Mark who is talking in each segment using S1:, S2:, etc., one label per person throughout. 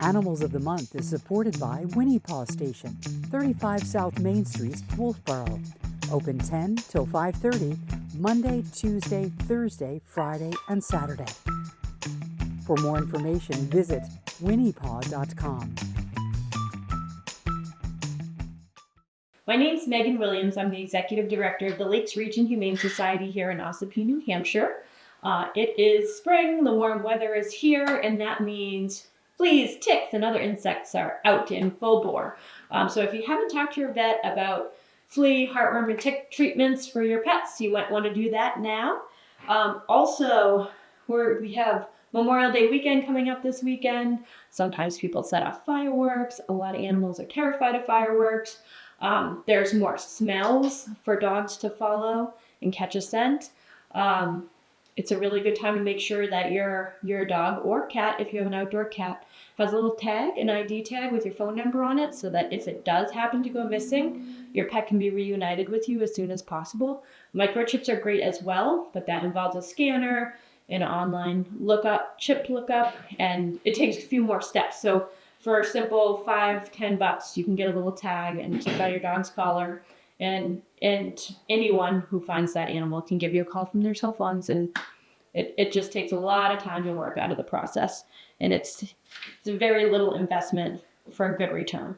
S1: Animals of the Month is supported by Winnie Paw Station, 35 South Main Street, Wolfeboro. Open 10 till 5:30, Monday, Tuesday, Thursday, Friday, and Saturday. For more information, visit winniepaw.com.
S2: My name's Megan Williams. I'm the Executive Director of the Lakes Region Humane Society here in Ossipee, New Hampshire. It is spring, the warm weather is here, and that means fleas, ticks, and other insects are out in full bore. So if you haven't talked to your vet about flea, heartworm, and tick treatments for your pets, you might want to do that now. Also, we have Memorial Day weekend coming up this weekend. Sometimes people set off fireworks. A lot of animals are terrified of fireworks. There's more smells for dogs to follow and catch a scent. It's a really good time to make sure that your dog or cat, if you have an outdoor cat, has a little tag, an ID tag with your phone number on it, so that if it does happen to go missing, your pet can be reunited with you as soon as possible. Microchips are great as well, but that involves a scanner, an online lookup, chip lookup, and it takes a few more steps. So for a simple $5-10, you can get a little tag and keep out your dog's collar. And anyone who finds that animal can give you a call from their cell phones, and it just takes a lot of time and work out of the process. And it's a very little investment for a good return.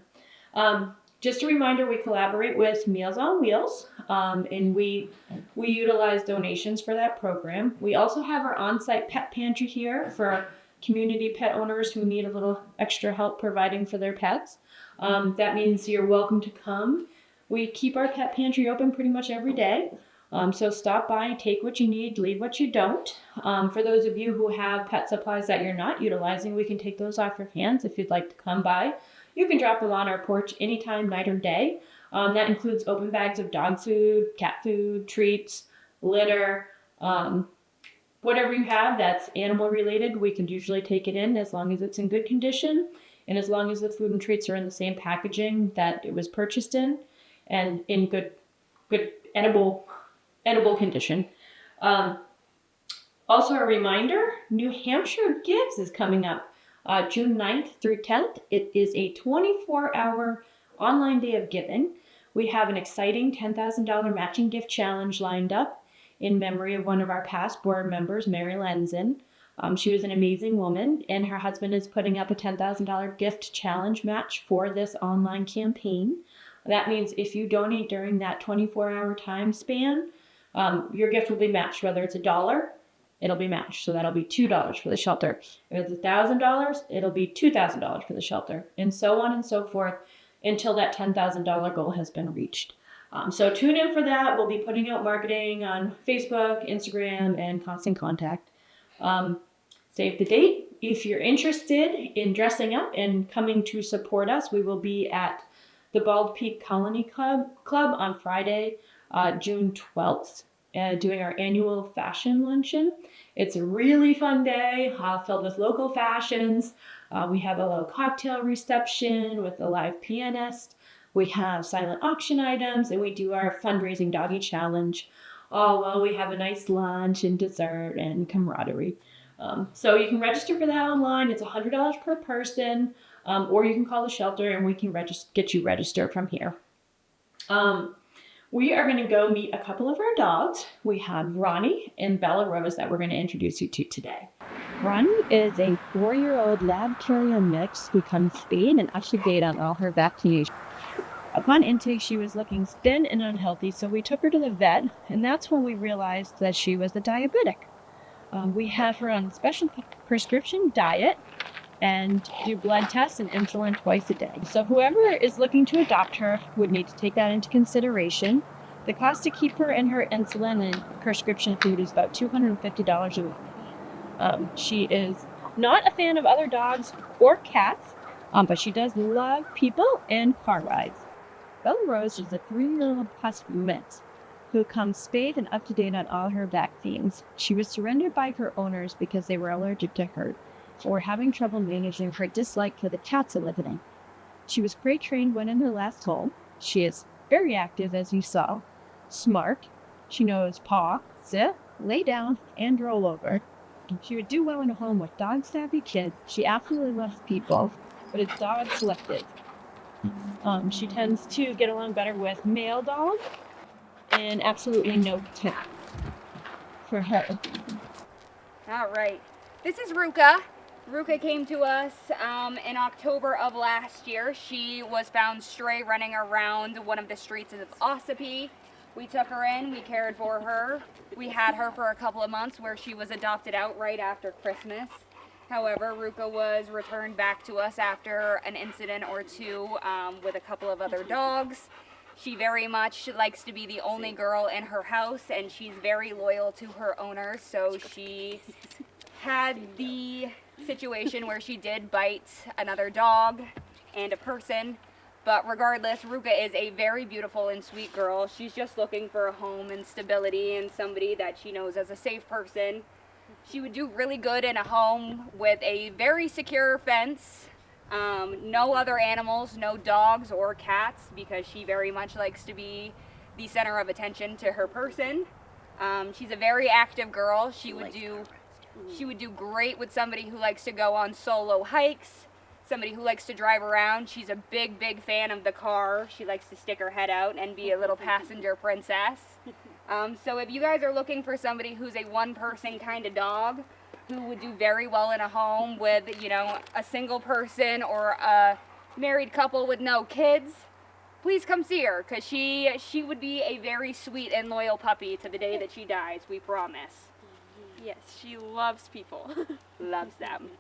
S2: Just a reminder, we collaborate with Meals on Wheels, and we utilize donations for that program. We also have our on-site pet pantry here for community pet owners who need a little extra help providing for their pets. That means you're welcome to come. We keep our pet pantry open pretty much every day. So stop by, take what you need, leave what you don't. For those of you who have pet supplies that you're not utilizing, we can take those off your hands if you'd like to come by. You can drop them on our porch anytime, night or day. That includes open bags of dog food, cat food, treats, litter, whatever you have that's animal related, we can usually take it in as long as it's in good condition and as long as the food and treats are in the same packaging that it was purchased in and in good edible condition. Also a reminder, New Hampshire Gives is coming up June 9th through 10th. It is a 24-hour online day of giving. We have an exciting $10,000 matching gift challenge lined up in memory of one of our past board members, Mary Lenzen. She was an amazing woman, and her husband is putting up a $10,000 gift challenge match for this online campaign. That means if you donate during that 24-hour time span, your gift will be matched. Whether it's $1, it'll be matched. So that'll be $2 for the shelter. If it's $1,000, it'll be $2,000 for the shelter, and so on and so forth until that $10,000 goal has been reached. So tune in for that. We'll be putting out marketing on Facebook, Instagram, and Constant Contact. Save the date. If you're interested in dressing up and coming to support us, we will be at the Bald Peak Colony Club on Friday, June 12th, doing our annual fashion luncheon. It's a really fun day filled with local fashions. We have a little cocktail reception with a live pianist. We have silent auction items, and we do our fundraising doggy challenge. All while we have a nice lunch and dessert and camaraderie. So you can register for that online. It's $100 per person, or you can call the shelter and we can get you registered from here. We are going to go meet a couple of our dogs. We have Ronnie and Bella Rose that we're going to introduce you to today. Ronnie is a 4-year-old lab terrier mix who comes spayed and up-to-date on all her vaccinations. Upon intake, she was looking thin and unhealthy, so we took her to the vet, and that's when we realized that she was a diabetic. We have her on a special prescription diet and do blood tests and insulin twice a day. So whoever is looking to adopt her would need to take that into consideration. The cost to keep her in her insulin and prescription food is about $250 a week. She is not a fan of other dogs or cats, but she does love people and car rides. Bella Rose is a 3-year-old husky mix who comes spayed and up-to-date on all her vaccines. She was surrendered by her owners because they were allergic to her or were having trouble managing her dislike for the cats that live in. She was crate trained when in her last home. She is very active, as you saw, smart. She knows paw, sit, lay down, and roll over. She would do well in a home with dog-savvy kids. She absolutely loves people. but it's dog selected. She tends to get along better with male dogs, and absolutely no cat for her.
S3: All right. This is Ruka. Ruka came to us in October of last year. She was found stray running around one of the streets of Ossipee. We took her in, we cared for her. We had her for a couple of months where she was adopted out right after Christmas. However, Ruka was returned back to us after an incident or two with a couple of other dogs. She very much likes to be the only girl in her house, and she's very loyal to her owner, so she had the situation where she did bite another dog and a person. But regardless, Ruka is a very beautiful and sweet girl. She's just looking for a home and stability and somebody that she knows as a safe person. She would do really good in a home with a very secure fence. No other animals, no dogs or cats, because she very much likes to be the center of attention to her person. She's a very active girl. She would do great with somebody who likes to go on solo hikes, somebody who likes to drive around. She's a big, big fan of the car. She likes to stick her head out and be a little passenger princess. So if you guys are looking for somebody who's a one-person kind of dog, who would do very well in a home with, you know, a single person or a married couple with no kids, please come see her, because she would be a very sweet and loyal puppy to the day that she dies, we promise.
S4: Yes, she loves people.
S3: Loves them.